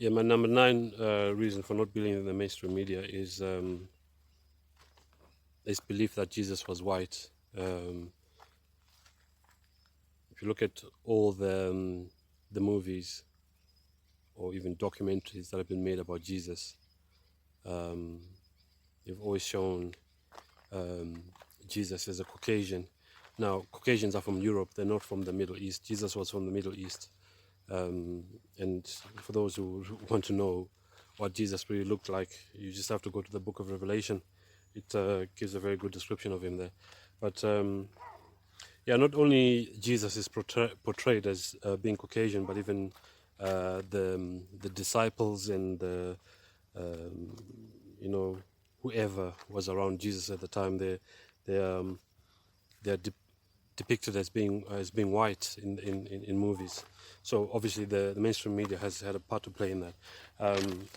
Yeah, my number nine reason for not believing in the mainstream media is belief that Jesus was white. If you look at all the movies or even documentaries that have been made about Jesus, um, they've always shown um, Jesus as a Caucasian. Now, Caucasians are from Europe; they're not from the Middle East. Jesus was from the Middle East, and for those who want to know what Jesus really looked like, you just have to go to the Book of Revelation. It gives a very good description of him there. But yeah, not only Jesus is portrayed as being Caucasian, but even the disciples and the you know whoever was around Jesus at the time, they they're depicted as being white in movies. So obviously the mainstream media has had a part to play in that. Um,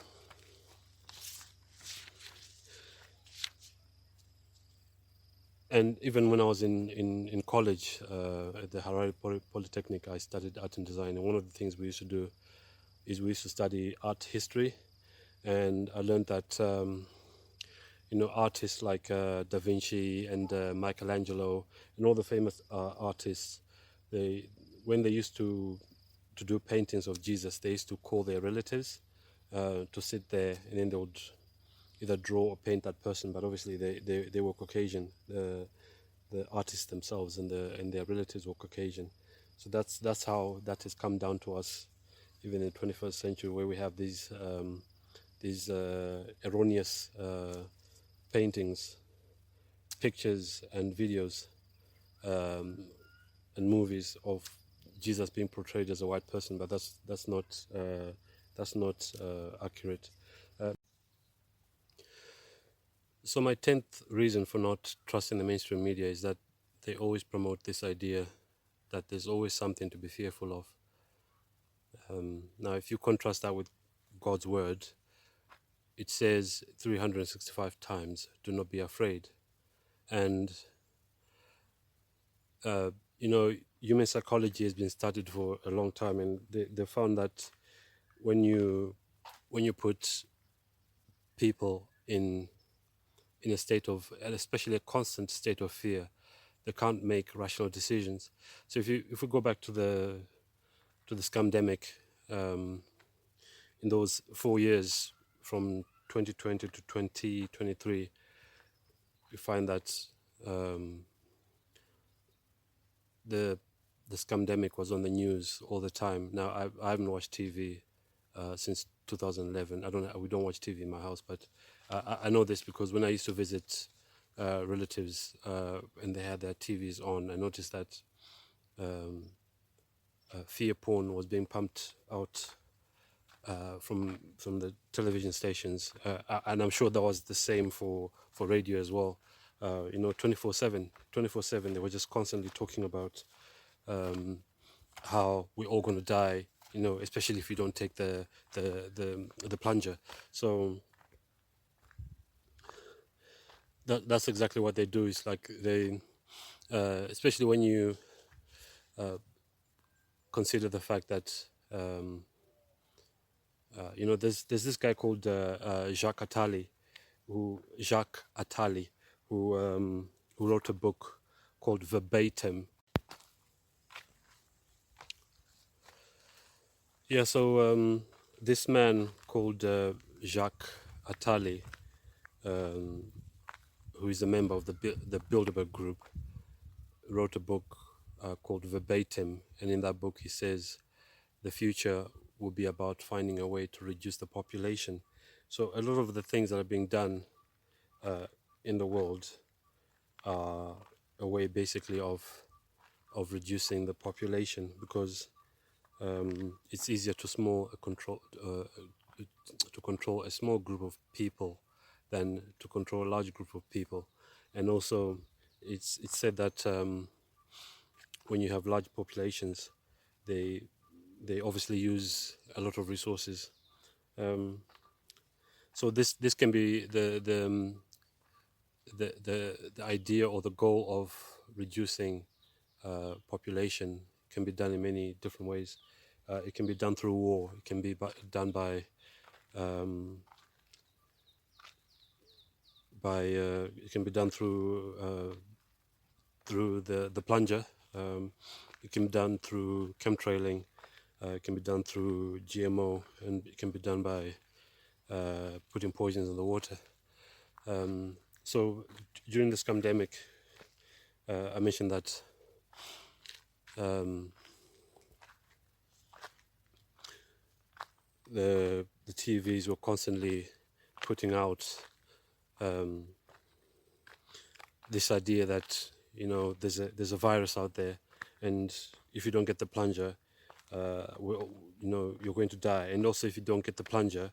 and even when I was in college at the Harare Polytechnic, I studied art and design. And one of the things we used to do is we used to study art history. And I learned that artists like Da Vinci and Michelangelo and all the famous artists, they when they used to do paintings of Jesus, they used to call their relatives to sit there, and then they would either draw or paint that person. But obviously, they were Caucasian. The artists themselves and their relatives were Caucasian. So that's how that has come down to us, even in the 21st century, where we have these erroneous paintings, pictures, and videos and movies of Jesus being portrayed as a white person, but that's not accurate. Uh, so my 10th reason for not trusting the mainstream media is that they always promote this idea that there's always something to be fearful of. Now, if you contrast that with God's word, it says 365 times, "Do not be afraid." And uh, human psychology has been studied for a long time, and they found that when you put people in a state of, and especially a constant state of fear, they can't make rational decisions. So if we go back to the scamdemic, in those 4 years from 2020 to 2023, you find that um, the the scamdemic was on the news all the time. Now I haven't watched TV since 2011. I don't. We don't watch TV in my house, but I know this because when I used to visit relatives and they had their TVs on, I noticed that um, fear porn was being pumped out from the television stations, and I'm sure that was the same for radio as well. 24/7, 24/7. They were just constantly talking about how we're all going to die. Especially if you don't take the plunger. So that's exactly what they do. It's like they, especially when you consider the fact that there's this guy called Jacques Attali, who wrote a book called Verbatim. Yeah, so this man called Jacques Attali, um, who is a member of the Bilderberg Group, wrote a book called Verbatim, and in that book he says the future will be about finding a way to reduce the population. So a lot of the things that are being done in the world are a way basically of reducing the population, because it's easier to control a small group of people than to control a large group of people. And also it's said that when you have large populations, they they obviously use a lot of resources. Um, so this can be the idea or the goal of reducing population can be done in many different ways. It can be done through war. It can be done by um, it can be done through the plunger. It can be done through chemtrailing. It can be done through GMO, and it can be done by putting poisons in the water. So during this pandemic, I mentioned that the TVs were constantly putting out this idea that there's a virus out there, and if you don't get the plunger, you're going to die. And also, if you don't get the plunger,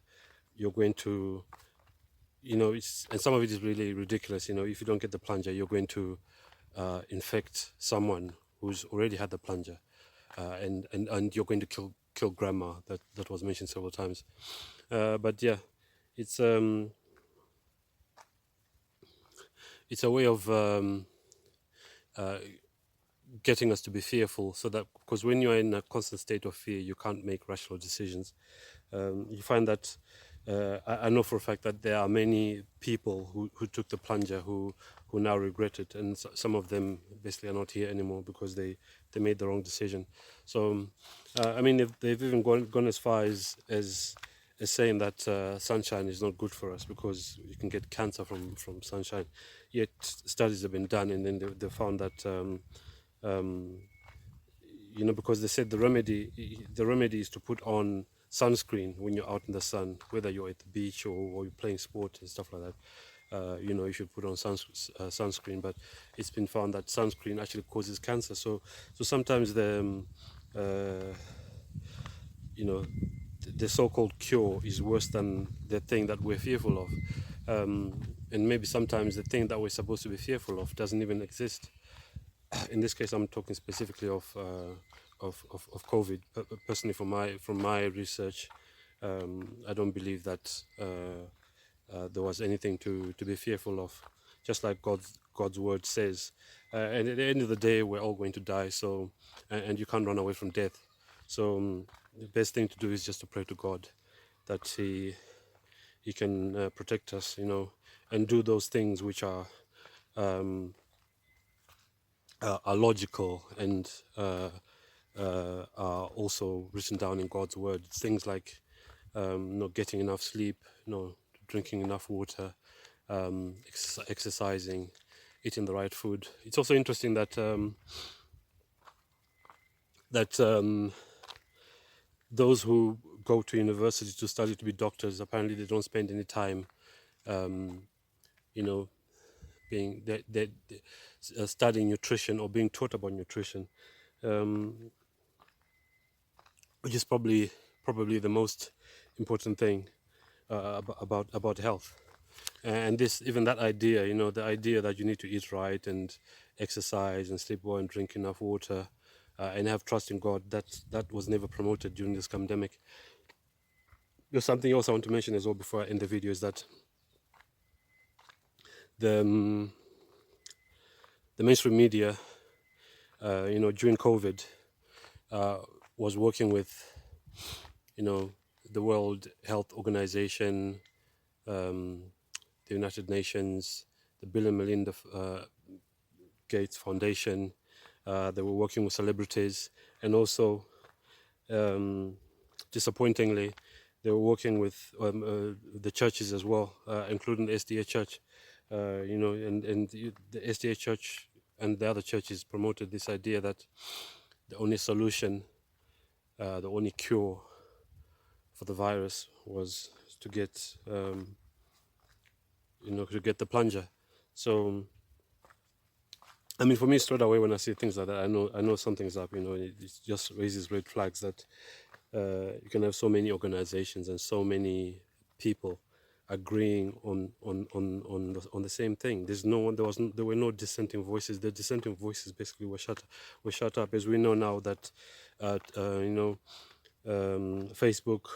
you're going to, and some of it is really ridiculous. If you don't get the plunger, you're going to infect someone who's already had the plunger, and you're going to kill grandma. That was mentioned several times. But yeah, it's a way of getting us to be fearful, so that, because when you're in a constant state of fear, you can't make rational decisions. You find that I know for a fact that there are many people who took the plunger who now regret it, and some of them basically are not here anymore because they made the wrong decision. So I mean, if they've even gone as far as saying that sunshine is not good for us because you can get cancer from sunshine. Yet studies have been done, and then they found that because they said the remedy is to put on sunscreen when you're out in the sun, whether you're at the beach or you're playing sport and stuff like that. You should put on sunscreen, but it's been found that sunscreen actually causes cancer. So sometimes the so-called cure is worse than the thing that we're fearful of, and maybe sometimes the thing that we're supposed to be fearful of doesn't even exist. In this case, I'm talking specifically of COVID. Personally, from my research, I don't believe that there was anything to be fearful of. Just like God's word says, and at the end of the day, we're all going to die. So, and you can't run away from death. So, the best thing to do is just to pray to God that He can protect us, and do those things which are logical and are also written down in God's word. Things like not getting enough sleep, drinking enough water, exercising, eating the right food. It's also interesting that those who go to university to study to be doctors, apparently they don't spend any time, being studying nutrition or being taught about nutrition, which is probably the most important thing about health. And even that idea, the idea that you need to eat right and exercise and sleep well and drink enough water and have trust in God, that was never promoted during this pandemic. There's something else I want to mention as well before I end the video, is that the mainstream media, during COVID, was working with, the World Health Organization, the United Nations, the Bill and Melinda Gates Foundation. They were working with celebrities, and also, disappointingly, they were working with the churches as well, including the SDA Church. And the SDA Church and the other churches promoted this idea that the only solution, the only cure for the virus was to get, to get the plunger. So, I mean, for me, straight away when I see things like that, I know something's up. It just raises red flags that you can have so many organizations and so many people agreeing on the same thing. There were no dissenting voices. The dissenting voices basically were shut up. As we know now that Facebook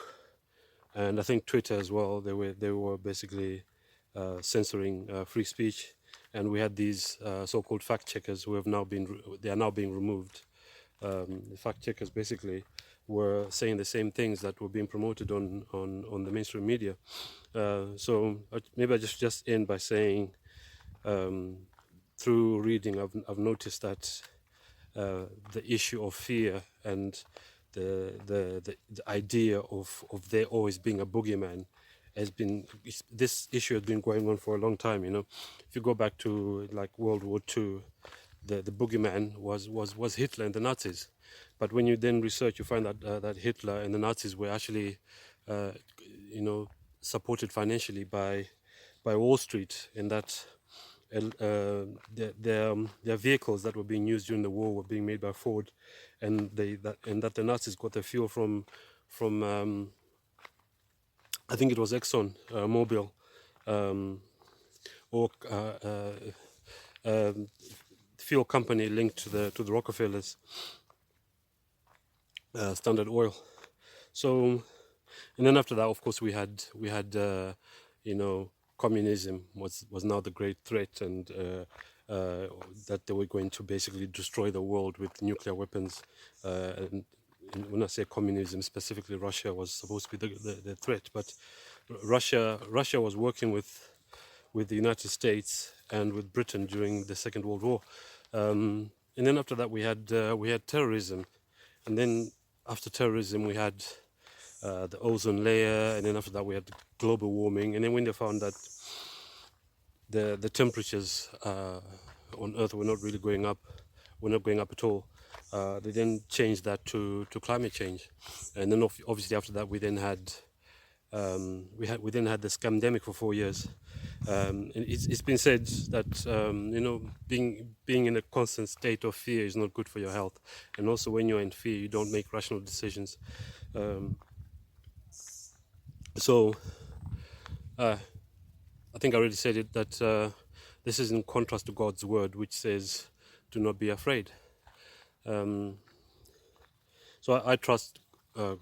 and I think Twitter as well, they were basically censoring free speech, and we had these so-called fact checkers who have now been removed. The fact checkers basically were saying the same things that were being promoted on the mainstream media. So maybe I just end by saying, through reading, I've noticed that the issue of fear and the idea of there always being a boogeyman this issue has been going on for a long time. If you go back to like World War II, the boogeyman was Hitler and the Nazis. But when you then research, you find that that Hitler and the Nazis were actually, uh, supported financially by Wall Street, and that their vehicles that were being used during the war were being made by Ford, and that the Nazis got their fuel from I think it was Exxon Mobil, or fuel company linked to the Rockefellers, Standard Oil. So, and then after that, of course, we had communism was now the great threat, and that they were going to basically destroy the world with nuclear weapons. And when I say communism, specifically Russia was supposed to be the threat, but Russia was working with the United States and with Britain during the Second World War. And then after that, we had terrorism, and then after terrorism, we had the ozone layer, and then after that, we had global warming. And then when they found that the temperatures on Earth were not really going up, at all, they then changed that to climate change. And then obviously after that, we then had the scamdemic for 4 years. And it's been said that being in a constant state of fear is not good for your health, and also when you're in fear, you don't make rational decisions. So I think I already said it, that this is in contrast to God's word, which says, "Do not be afraid." So I trust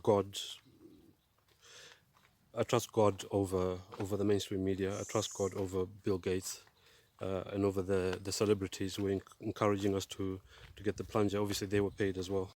God. I trust God over the mainstream media. I trust God over Bill Gates, and over the celebrities who are encouraging us to get the plunger. Obviously, they were paid as well.